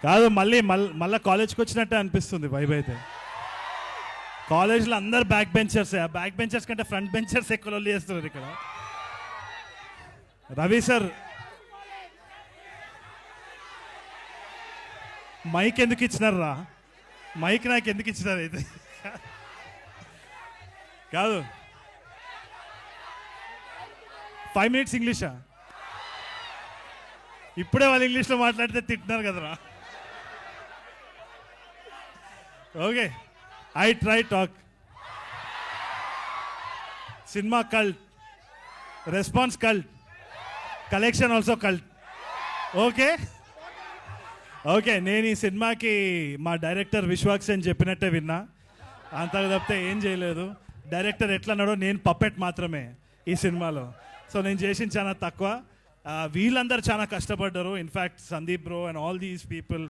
కాదు, మళ్ళీ కాలేజ్కి వచ్చినట్టే అనిపిస్తుంది వైబ్ అయితే. కాలేజ్లో అందరు బ్యాక్ బెంచర్స్, ఆ బ్యాక్ బెంచర్స్ కంటే ఫ్రంట్ బెంచర్స్ ఎక్కువ లొల్లి చేస్తున్నారు ఇక్కడ. రవి సార్ మైక్ ఎందుకు ఇచ్చినారా? మైక్ నాకు ఎందుకు ఇచ్చినారు అయితే? కాదు, 5 minutes ఇంగ్లీషా? ఇప్పుడే వాళ్ళు ఇంగ్లీష్లో మాట్లాడితే తింటున్నారు కదరా. Okay, I try talk. Cinema cult, response cult, collection also cult. Okay okay, నేను ఈ సినిమాకి మా డైరెక్టర్ విశ్వాక్స్ అని చెప్పినట్టే విన్నా, అంతకు తప్పితే ఏం చేయలేదు. డైరెక్టర్ ఎట్లా అన్నాడో, నేను పప్పెట్ మాత్రమే ఈ సినిమాలో. సో నేను చేసిన చాలా తక్కువ. వీళ్ళందరూ చాలా కష్టపడ్డారు. In fact Sandeep bro and all these people